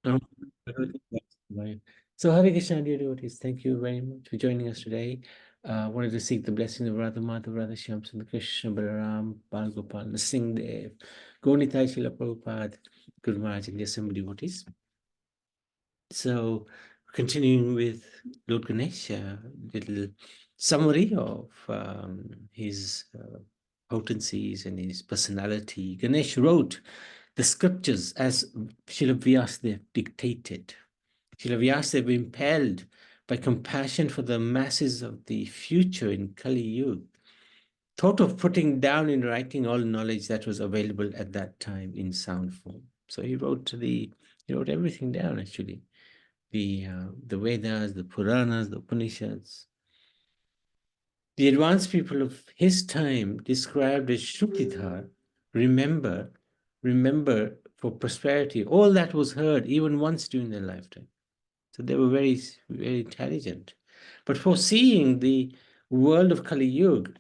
Um, right. So, Hare Krishna, dear devotees, thank you very much for joining us today. Wanted to seek the blessing of Radha Madhav, Radha Shyam Sundar Krishna, Balaram, Bal Gopal, Singdev, Gaunitai Srila Prabhupada, Guru Maharaj, and the assembled devotees. So, continuing with Lord Ganesh, a little summary of his potencies and his personality. Ganesh wrote the scriptures as Srila Vyasadeva dictated. Srila Vyasadeva, impelled by compassion for the masses of the future in Kali Yuga, thought of putting down in writing all knowledge that was available at that time in sound form. So he wrote everything down, actually. The Vedas, the Puranas, the Upanishads. The advanced people of his time described as Shrutidhar, remember for prosperity, all that was heard even once during their lifetime. So they were very, very intelligent. But foreseeing the world of Kali Yuga,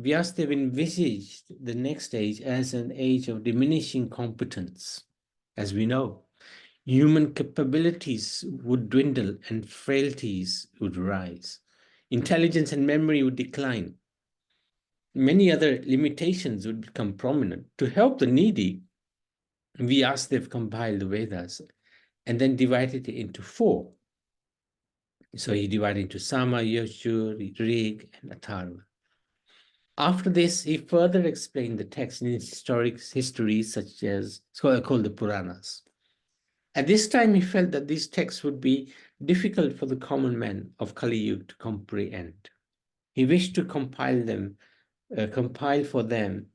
Vyasadeva envisaged the next age as an age of diminishing competence. As we know, human capabilities would dwindle and frailties would rise. Intelligence and memory would decline. Many other limitations would become prominent. To help the needy, Vyasadeva compiled the Vedas and then divided it into four. So he divided into Sama, Yajur, Rig, and Atharva. After this, he further explained the text in histories such as called the Puranas. At this time, he felt that these texts would be difficult for the common man of Kali Yuga to comprehend. He wished to compile for them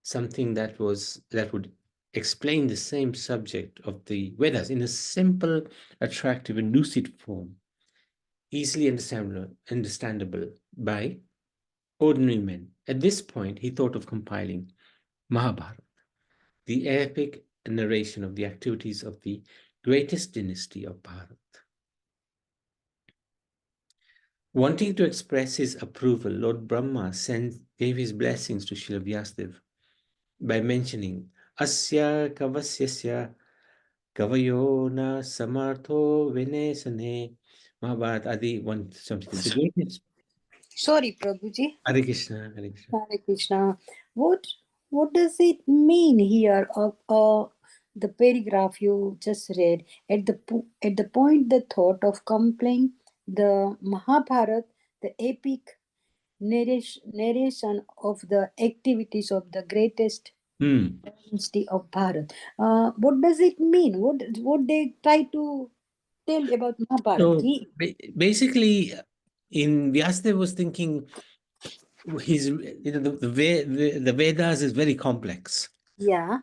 something that would explain the same subject of the Vedas in a simple, attractive, and lucid form, easily understandable by ordinary men. At this point, he thought of compiling Mahabharata, the epic narration of the activities of the greatest dynasty of Bharat. Wanting to express his approval, Lord Brahma gave his blessings to Srila Vyasadeva by mentioning Asya Kavasyasya Kavayo na Samartho Venesane Mahabharata Adi 176. Sorry, Prabhuji. Hare Krishna, Hare Krishna. Hare Krishna. What does it mean here? The paragraph you just read at the point the thought of compiling the Mahabharata, the epic narration of the activities of the greatest dynasty of Bharat. What does it mean? What they try to tell about Mahabharata? So basically, in Vyasadeva was thinking the Vedas is very complex. Yeah.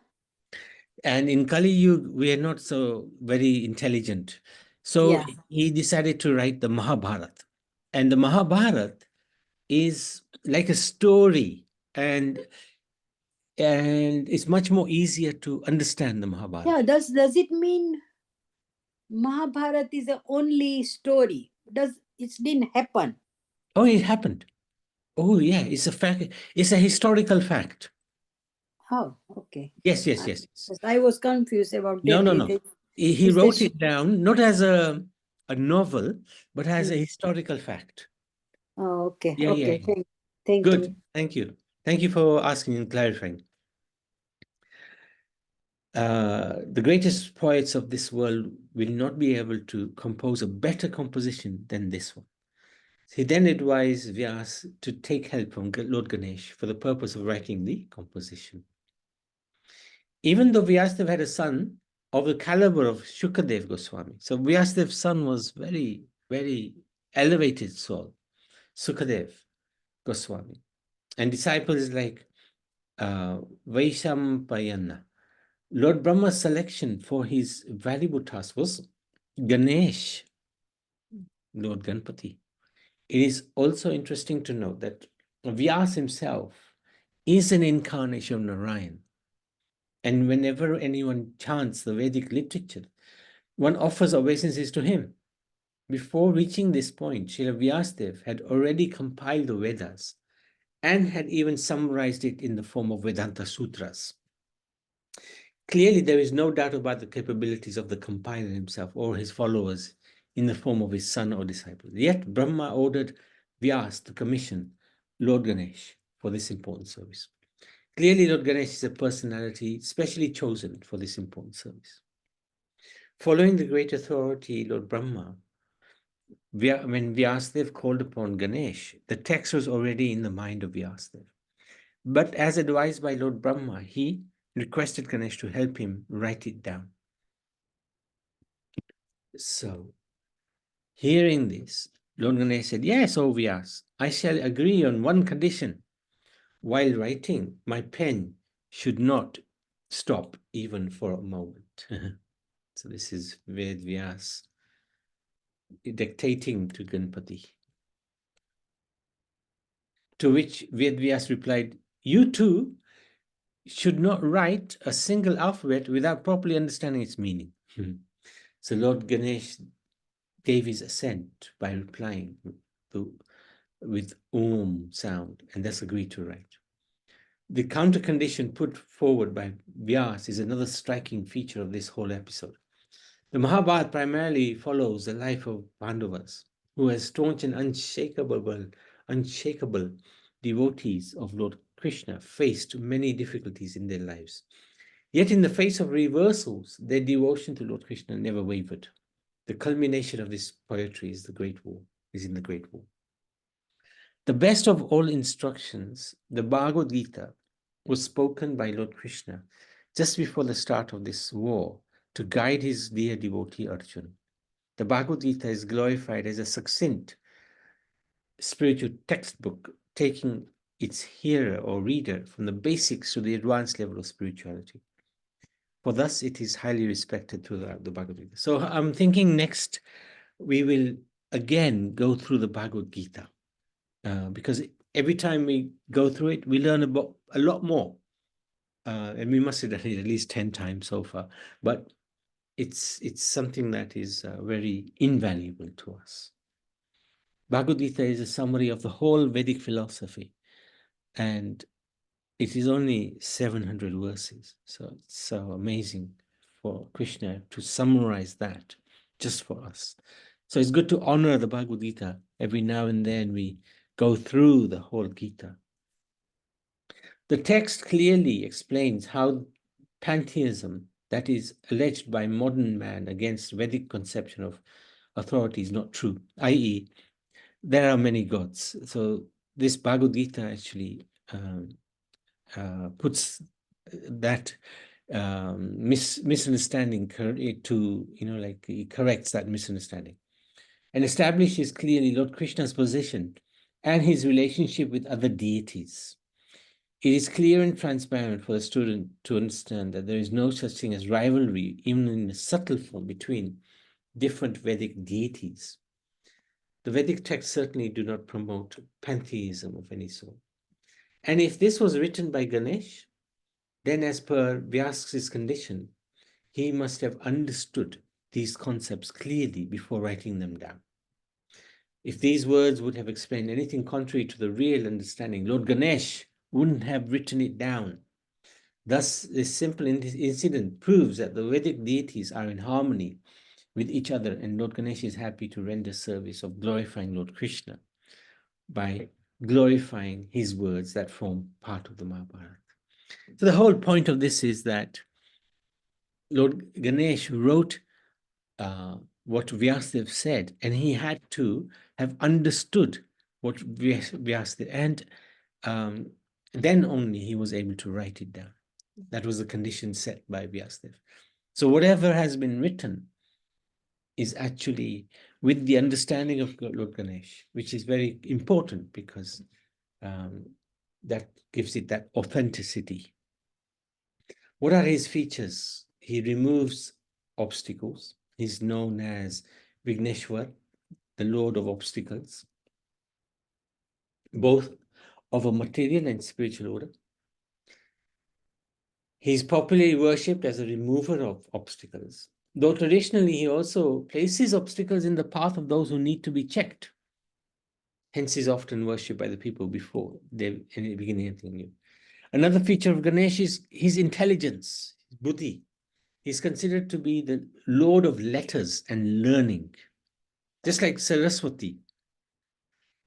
And in Kali Yuga, we are not so very intelligent. So he decided to write the Mahabharata. And the Mahabharata is like a story, and it's much more easier to understand the Mahabharata. Yeah, does it mean Mahabharata is the only story? It didn't happen? Oh, it happened. Oh, yeah, it's a fact. It's a historical fact. Oh, okay. Yes. I was confused about No, that. no. He wrote it down not as a novel, but as a historical fact. Oh, okay. Yeah, okay. yeah. Thank Good. you. Thank you for asking and clarifying. The greatest poets of this world will not be able to compose a better composition than this one. He then advised Vyas to take help from Lord Ganesh for the purpose of writing the composition. Even though Vyasadeva had a son of the caliber of Shukadev Goswami, so Vyasadev's son was very, very elevated soul, Sukadev Goswami, and disciples like Vaishampayana. Lord Brahma's selection for his valuable task was Ganesh, Lord Ganpati. It is also interesting to note that Vyas himself is an incarnation of Narayan. And whenever anyone chants the Vedic literature, one offers obeisances to him. Before reaching this point, Srila Vyasadeva had already compiled the Vedas and had even summarized it in the form of Vedanta Sutras. Clearly, there is no doubt about the capabilities of the compiler himself or his followers in the form of his son or disciple. Yet Brahma ordered Vyas to commission Lord Ganesh for this important service. Clearly, Lord Ganesh is a personality specially chosen for this important service. Following the great authority, Lord Brahma, when Vyasadeva called upon Ganesh, the text was already in the mind of Vyasadeva. But as advised by Lord Brahma, he requested Ganesh to help him write it down. So, hearing this, Lord Ganesh said, "Yes, O Vyas, I shall agree on one condition. While writing, my pen should not stop even for a moment." So this is Ved Vyas dictating to Ganpati. To which Ved Vyas replied, "You too should not write a single alphabet without properly understanding its meaning." So Lord Ganesh gave his assent by replying with Om sound and thus agreed to write. The counter condition put forward by Vyas is another striking feature of this whole episode. The Mahabharata primarily follows the life of Pandavas, who as staunch and unshakable devotees of Lord Krishna faced many difficulties in their lives. Yet in the face of reversals, their devotion to Lord Krishna never wavered. The culmination of this poetry is in the Great War. The best of all instructions, the Bhagavad Gita, was spoken by Lord Krishna just before the start of this war to guide his dear devotee Arjuna. The Bhagavad Gita is glorified as a succinct spiritual textbook, taking its hearer or reader from the basics to the advanced level of spirituality. For thus, it is highly respected throughout the Bhagavad Gita. So I'm thinking next we will again go through the Bhagavad Gita because every time we go through it, we learn about a lot more. And we must have done it at least 10 times so far. But it's something that is very invaluable to us. Bhagavad Gita is a summary of the whole Vedic philosophy, and it is only 700 verses. So it's so amazing for Krishna to summarize that just for us. So it's good to honor the Bhagavad Gita. Every now and then we go through the whole Gita. The text clearly explains how pantheism that is alleged by modern man against Vedic conception of authority is not true, i.e., there are many gods. So this Bhagavad Gita actually puts that misunderstanding to, like it corrects that misunderstanding and establishes clearly Lord Krishna's position and his relationship with other deities. It is clear and transparent for the student to understand that there is no such thing as rivalry, even in a subtle form, between different Vedic deities. The Vedic texts certainly do not promote pantheism of any sort. And if this was written by Ganesh, then as per Vyas's condition, he must have understood these concepts clearly before writing them down. If these words would have explained anything contrary to the real understanding, Lord Ganesh wouldn't have written it down. Thus, this simple incident proves that the Vedic deities are in harmony with each other, and Lord Ganesh is happy to render service of glorifying Lord Krishna by glorifying his words that form part of the Mahabharata. So the whole point of this is that Lord Ganesh wrote what Vyasadeva said, and he had to have understood what Vyasadeva, and then only he was able to write it down. That was the condition set by Vyasadeva. So whatever has been written is actually with the understanding of Lord Ganesh, which is very important because that gives it that authenticity. What are his features? He removes obstacles. He's known as Vigneshwar, the Lord of obstacles, both of a material and spiritual order. He's popularly worshipped as a remover of obstacles, though traditionally he also places obstacles in the path of those who need to be checked. Hence, he's often worshipped by the people before they begin anything new. Another feature of Ganesh is his intelligence. Buddhi. He's considered to be the lord of letters and learning, just like Saraswati.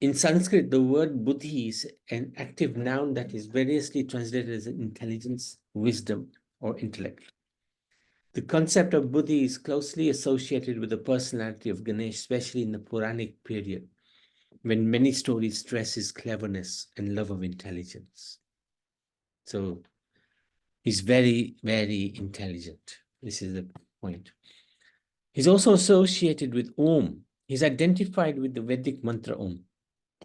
In Sanskrit, the word buddhi is an active noun that is variously translated as intelligence, wisdom, or intellect. The concept of buddhi is closely associated with the personality of Ganesh, especially in the Puranic period, when many stories stress his cleverness and love of intelligence. So he's very, very intelligent. This is the point. He's also associated with Om. He's identified with the Vedic mantra Om.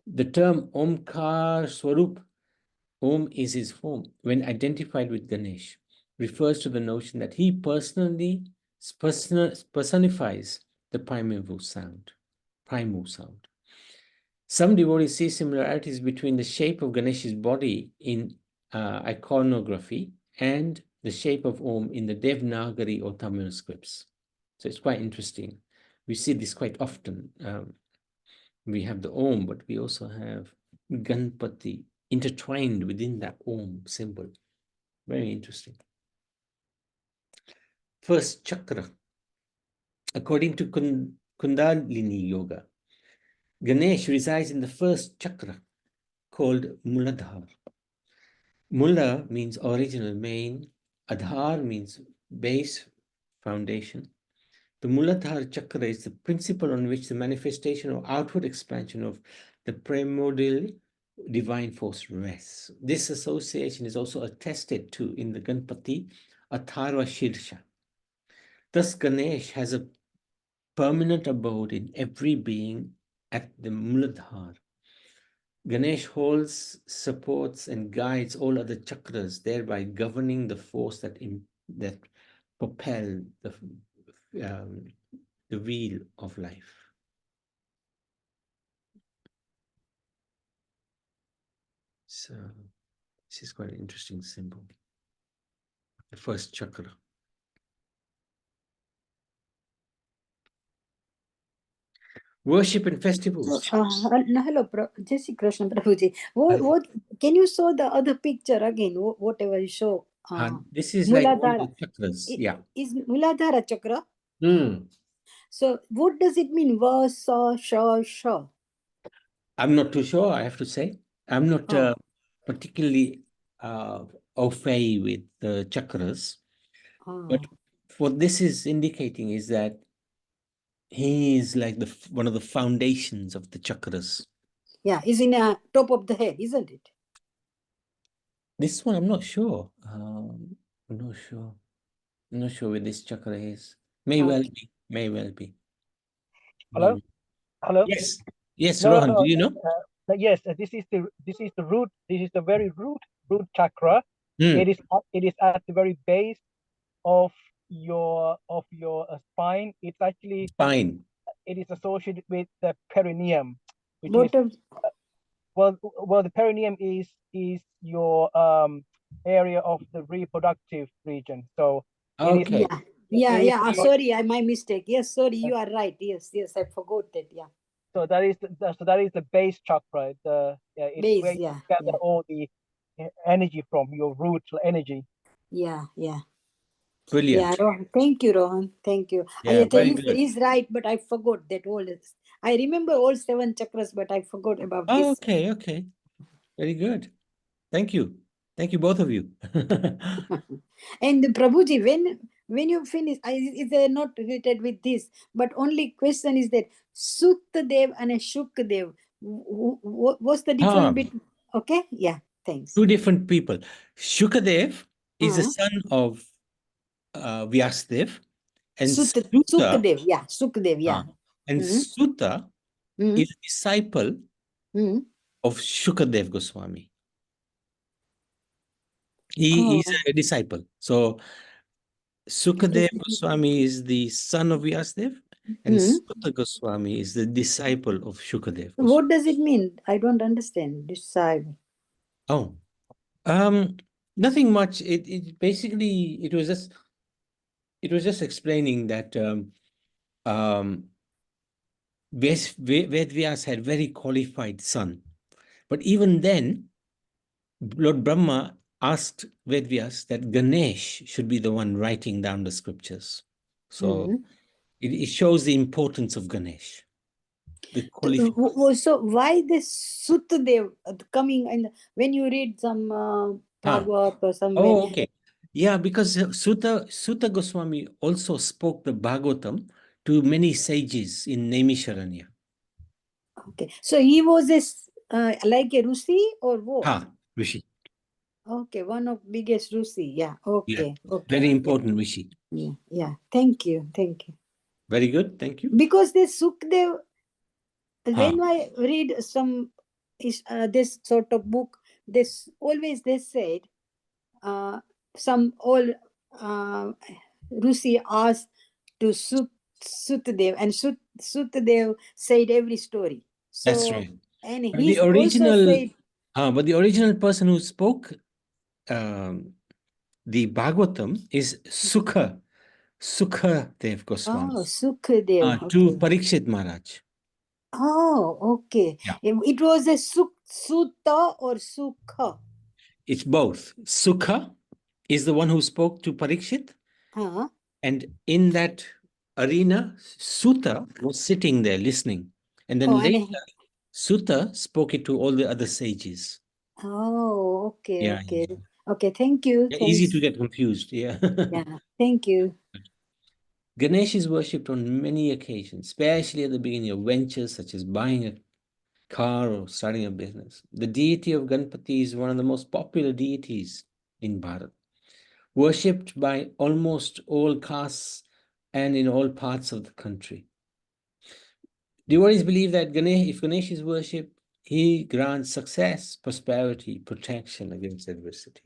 The term Omkar Swarup, Om is his form, when identified with Ganesh, refers to the notion that he personifies the primeval sound. Primal sound. Some devotees see similarities between the shape of Ganesh's body in iconography and the shape of Om in the Devanagari or Tamil scripts. So it's quite interesting. We see this quite often. We have the Om, but we also have Ganpati intertwined within that Om symbol. Very interesting. First chakra. According to Kundalini Yoga, Ganesh resides in the first chakra called Muladhara. Mula means original, main. Adhar means base, foundation. The Muladhara chakra is the principle on which the manifestation or outward expansion of the primordial divine force rests. This association is also attested to in the Ganpati Atharva Shirsha. Thus, Ganesh has a permanent abode in every being at the Muladhara. Ganesh holds, supports, and guides all other chakras, thereby governing the force that propel the wheel of life. So this is quite an interesting symbol. The first chakra. Worship and festivals. Hello, Jai Shri Krishna Prabhuji. What can you show the other picture again? Whatever you show. This is like all Muladhara. the chakras. Yeah. Is Muladhara chakra? Mm. So what does it mean? Va, sa, sha, sha. I'm not too sure, I have to say. I'm not particularly au fait with the chakras. But what this is indicating is that he is like one of the foundations of the chakras. Yeah, is in a top of the head, isn't it? This one, I'm not sure. I'm not sure. I'm not sure where this chakra is. May well be. May well be. Hello? Hello? Yes. Yes, No, Rohan, do you know? yes, this is the root. This is the very root chakra. Hmm. It is at the very base of your spine. It's actually Fine. it is associated with the perineum, which What is well the perineum is your area of the reproductive region. So it is Okay. yeah. Sorry, my mistake. Yes, sorry, you are right. Yes, I forgot that. Yeah. So that is the base chakra. It's Base. where you Yeah. gather all the energy from, your root energy. Yeah. Brilliant. Yeah, Rohan. Thank you, Rohan. Thank you. Yeah, very He good. is right, but I forgot that all. I remember all 7 chakras, but I forgot about Oh, this. okay. Very good. Thank you. Thank you, both of you. And Prabhuji, when you finish, is not related with this, but only question is that Suktadev and Shukdev. What's the difference between? Okay, yeah, thanks. Two different people. Shukadev is the son of Vyasdev, and Sukdev, yeah, Sukdev, yeah. And Suta Mm-hmm. is a disciple of Shukadev Goswami. He is a disciple. So Sukadev Goswami is the son of Vyasdev, and Suta Goswami is the disciple of Shukadev Goswami. What does it mean? I don't understand. Disciple. Oh, nothing much. It basically it was just explaining that Ved Vyas had very qualified son, but even then, Lord Brahma asked Vedvyas that Ganesh should be the one writing down the scriptures. So it shows the importance of Ganesh. The So why this Sutadev coming, and when you read some Bhagavad or somewhere? Oh, okay. Yeah, because Sutta Goswami also spoke the Bhagavatam to many sages in Naimisharanya. Okay, so he was like a Rusi or what? Rishi. Okay, one of biggest Rusi. Yeah. Okay. Yeah. Okay. Very important Rishi. Yeah. Yeah. Thank you. Thank you. Very good. Thank you. Because this Sukdev, when Ha. I read some this sort of book, this always they said some all Rusi asked to Sutadev, and Sutadev said every story. That's So, right. and But the he also original, said, but the original person who spoke the Bhagavatam is Sukha Dev Goswami oh, Sukadev. to Okay. Parikshit Maharaj. Oh, okay. Yeah. It was a Sutta or Sukha. It's both. Sukha is the one who spoke to Parikshit, Huh? and in that arena, Sutta was sitting there listening. And then Oh, later, Sutta spoke it to all the other sages. oh, okay, Yeah, okay. Okay, thank you. yeah, easy Thanks. to get confused. Yeah. Yeah, thank you. Ganesh is worshipped on many occasions, especially at the beginning of ventures such as buying a car or starting a business. The deity of Ganpati is one of the most popular deities in Bharat, worshipped by almost all castes and in all parts of the country. Devotees believe that if Ganesh is worshipped, he grants success, prosperity, protection against adversity.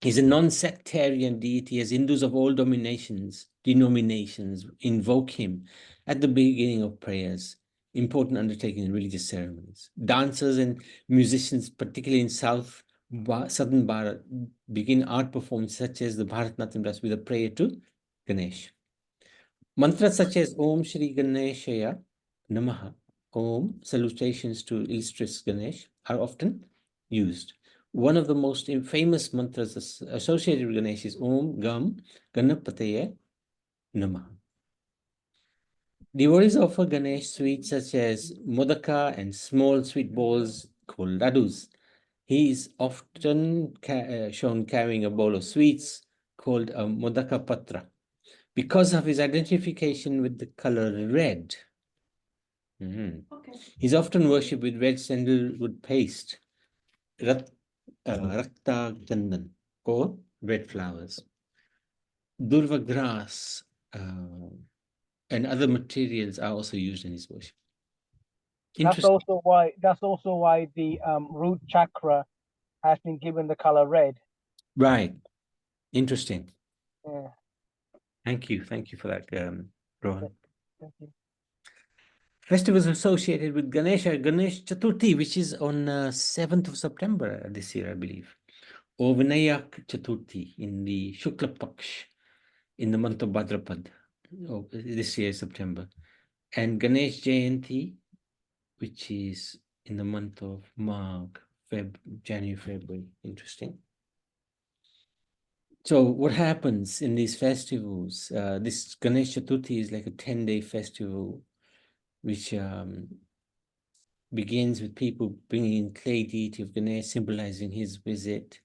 He's a non-sectarian deity, as Hindus of all denominations invoke him at the beginning of prayers, important undertaking in religious ceremonies. Dancers and musicians, particularly in southern Bharat, begin art performances such as the Bharatnatyam dance with a prayer to Ganesh. Mantras such as Om Shri Ganeshaya Namaha, Om, salutations to illustrious Ganesh, are often used. One of the most famous mantras associated with Ganesh is Om Gam Ganapataye Namaha. Devotees offer Ganesh sweets such as modaka and small sweet balls called ladus. He is often shown carrying a bowl of sweets called a modaka patra because of his identification with the color red. Okay. He's often worshipped with red sandalwood paste, rakta chandan, or red flowers. Durva grass and other materials are also used in his worship. That's also why the root chakra has been given the color red. Right. Interesting. Yeah. Thank you for that, Rohan. Thank you. Festivals associated with Ganesh Chaturthi, which is on 7th of September this year, I believe, or Vinayak Chaturthi in the Shukla Paksh in the month of Bhadrapad, this year, September, and Ganesh Jayanti, which is in the month of Magh, January, February. Interesting. So what happens in these festivals? This Ganesh Chaturthi is like a 10-day festival, which begins with people bringing in clay deity of Ganesh, symbolizing his visit.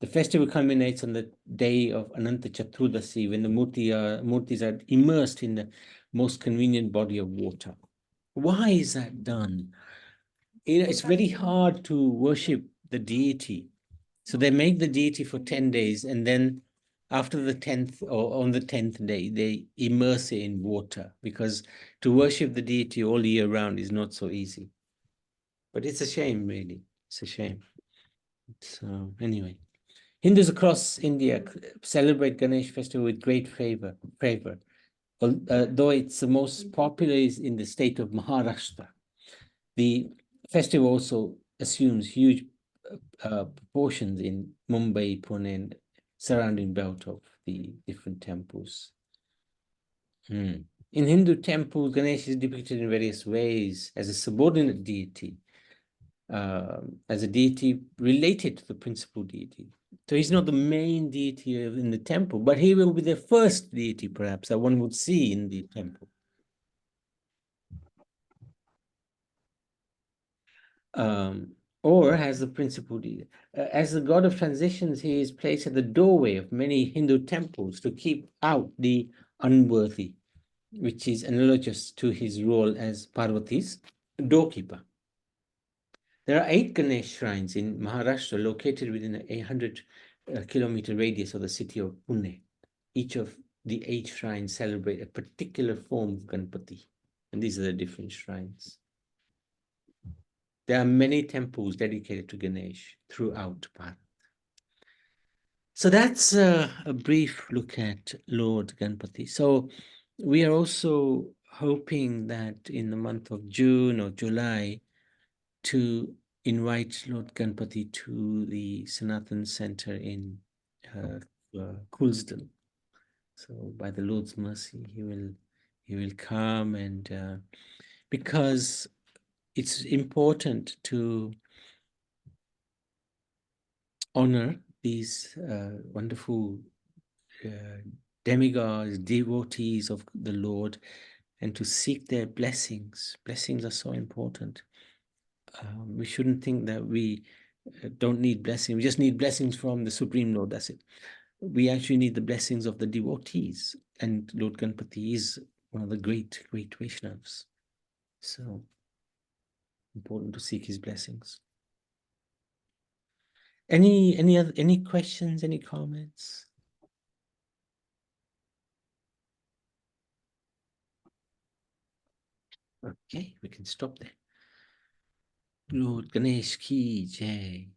The festival culminates on the day of Ananta Chaturdasi, when the murtis are immersed in the most convenient body of water. Why is that done? It's very hard to worship the deity. So they make the deity for 10 days, and then after the 10th or on the 10th day, they immerse it in water, because to worship the deity all year round is not so easy. But it's a shame, really. It's a shame. So anyway, Hindus across India celebrate Ganesh festival with great favor. Though it's the most popular is in the state of Maharashtra. The festival also assumes huge proportions in Mumbai, Pune, and surrounding belt of the different temples. In Hindu temples, Ganesh is depicted in various ways as a subordinate deity, as a deity related to the principal deity. So he's not the main deity in the temple, but he will be the first deity, perhaps, that one would see in the temple. Or as the principal deity. As the god of transitions, he is placed at the doorway of many Hindu temples to keep out the unworthy, which is analogous to his role as Parvati's doorkeeper. There are 8 Ganesh shrines in Maharashtra located within a 100-kilometer radius of the city of Pune. Each of the 8 shrines celebrate a particular form of Ganpati, and these are the different shrines. There are many temples dedicated to Ganesh throughout Bharat. So that's a brief look at Lord Ganpati. So we are also hoping that in the month of June or July to invite Lord Ganpati to the Sanatan Center in Coulsdon. So by the Lord's mercy, he will come, and because it's important to honor these wonderful demigods, devotees of the Lord, and to seek their blessings. Blessings are so important. We shouldn't think that we don't need blessings. We just need blessings from the Supreme Lord. That's it. We actually need the blessings of the devotees. And Lord Ganpati is one of the great, great Vaishnavas. So important to seek his blessings. Any questions, any comments? Okay, we can stop there. Lord Ganesh ki jai.